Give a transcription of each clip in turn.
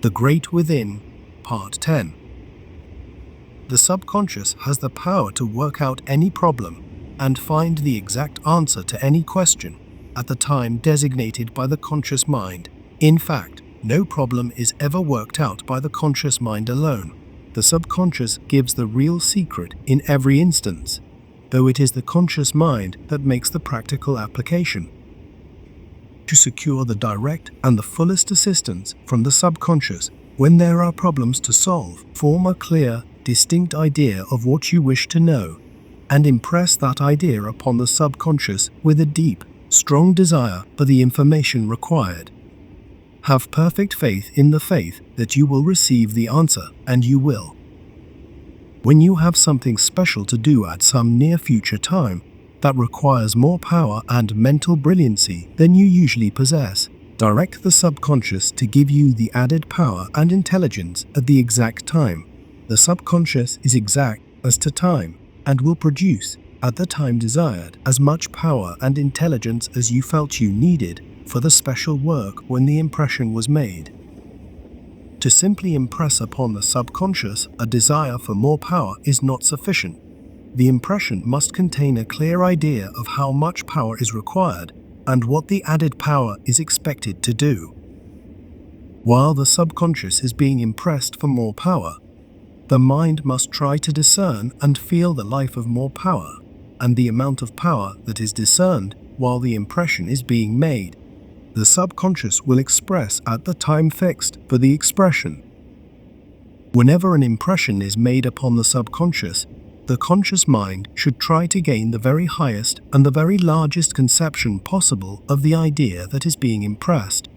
The Great Within, Part 10. The subconscious has the power to work out any problem and find the exact answer to any question at the time designated by the conscious mind. In fact, no problem is ever worked out by the conscious mind alone. The subconscious gives the real secret in every instance, though it is the conscious mind that makes the practical application. To secure the direct and the fullest assistance from the subconscious when there are problems to solve, form a clear, distinct idea of what you wish to know, and impress that idea upon the subconscious with a deep, strong desire for the information required. Have perfect faith in the faith that you will receive the answer, and you will. When you have something special to do at some near future time that requires more power and mental brilliancy than you usually possess, direct the subconscious to give you the added power and intelligence at the exact time. The subconscious is exact as to time and will produce, at the time desired, as much power and intelligence as you felt you needed for the special work when the impression was made. To simply impress upon the subconscious a desire for more power is not sufficient. The impression must contain a clear idea of how much power is required and what the added power is expected to do. While the subconscious is being impressed for more power, the mind must try to discern and feel the life of more power, and the amount of power that is discerned while the impression is being made, the subconscious will express at the time fixed for the expression. Whenever an impression is made upon the subconscious, the conscious mind should try to gain the very highest and the very largest conception possible of the idea that is being impressed.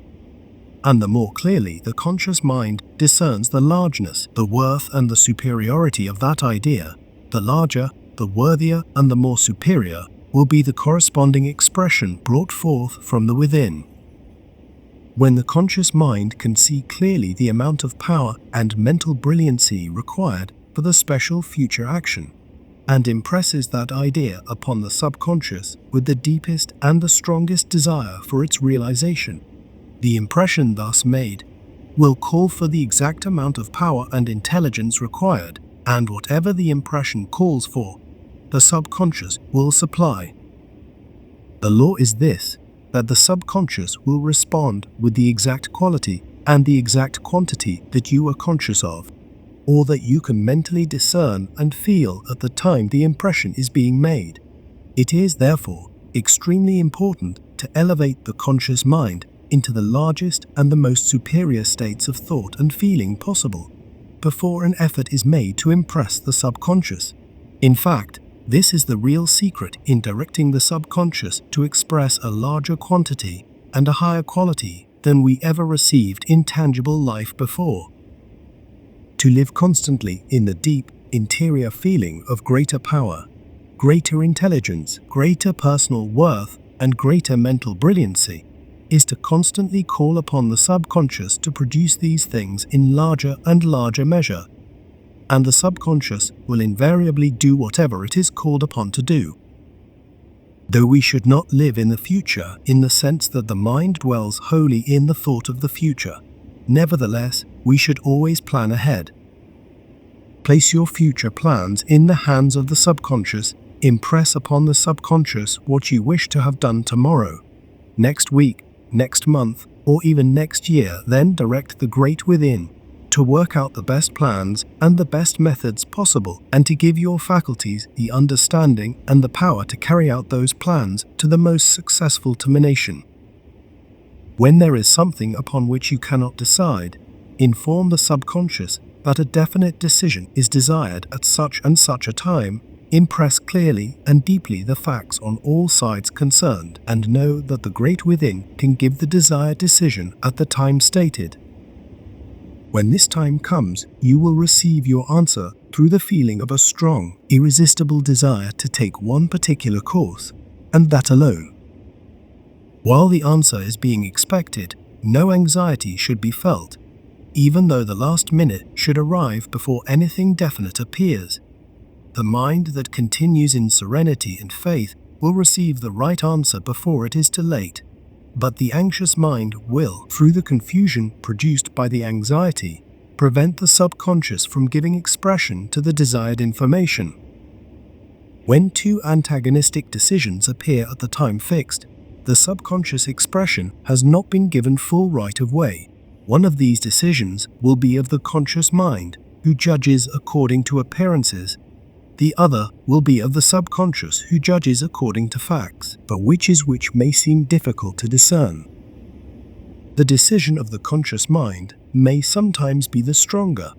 And the more clearly the conscious mind discerns the largeness, the worth, and the superiority of that idea, the larger, the worthier, and the more superior will be the corresponding expression brought forth from the within. When the conscious mind can see clearly the amount of power and mental brilliancy required for the special future action, and impresses that idea upon the subconscious with the deepest and the strongest desire for its realization, the impression thus made will call for the exact amount of power and intelligence required, and whatever the impression calls for, the subconscious will supply. The law is this, that the subconscious will respond with the exact quality and the exact quantity that you are conscious of, or that you can mentally discern and feel at the time the impression is being made. It is, therefore, extremely important to elevate the conscious mind into the largest and the most superior states of thought and feeling possible before an effort is made to impress the subconscious. In fact, this is the real secret in directing the subconscious to express a larger quantity and a higher quality than we ever received in tangible life before. To live constantly in the deep, interior feeling of greater power, greater intelligence, greater personal worth, and greater mental brilliancy is to constantly call upon the subconscious to produce these things in larger and larger measure, and the subconscious will invariably do whatever it is called upon to do. Though we should not live in the future in the sense that the mind dwells wholly in the thought of the future, nevertheless, we should always plan ahead. Place your future plans in the hands of the subconscious. Impress upon the subconscious what you wish to have done tomorrow, next week, next month, or even next year. Then direct the Great Within to work out the best plans and the best methods possible, and to give your faculties the understanding and the power to carry out those plans to the most successful termination. When there is something upon which you cannot decide, inform the subconscious that a definite decision is desired at such and such a time. Impress clearly and deeply the facts on all sides concerned, and know that the Great Within can give the desired decision at the time stated. When this time comes, you will receive your answer through the feeling of a strong, irresistible desire to take one particular course, and that alone. While the answer is being expected, no anxiety should be felt, even though the last minute should arrive before anything definite appears. The mind that continues in serenity and faith will receive the right answer before it is too late. But the anxious mind will, through the confusion produced by the anxiety, prevent the subconscious from giving expression to the desired information. When two antagonistic decisions appear at the time fixed, the subconscious expression has not been given full right of way. One of these decisions will be of the conscious mind, who judges according to appearances. The other will be of the subconscious, who judges according to facts, but which is which may seem difficult to discern. The decision of the conscious mind may sometimes be the stronger,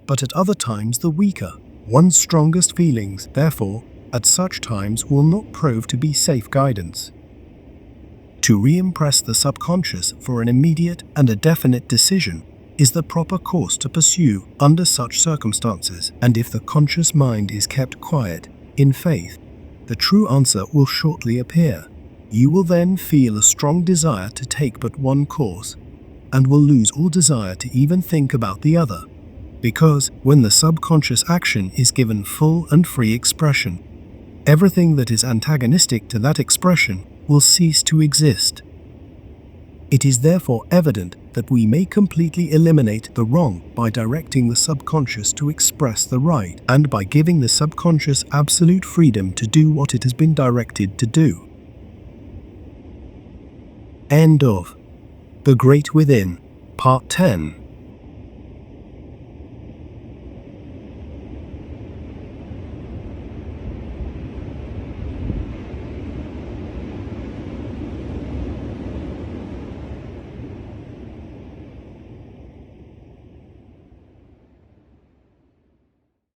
but at other times the weaker. One's strongest feelings, therefore, at such times will not prove to be safe guidance. To re-impress the subconscious for an immediate and a definite decision is the proper course to pursue under such circumstances, and if the conscious mind is kept quiet, in faith, the true answer will shortly appear. You will then feel a strong desire to take but one course, and will lose all desire to even think about the other, because when the subconscious action is given full and free expression, everything that is antagonistic to that expression will cease to exist. It is therefore evident that we may completely eliminate the wrong by directing the subconscious to express the right, and by giving the subconscious absolute freedom to do what it has been directed to do. End of The Great Within, Part 10.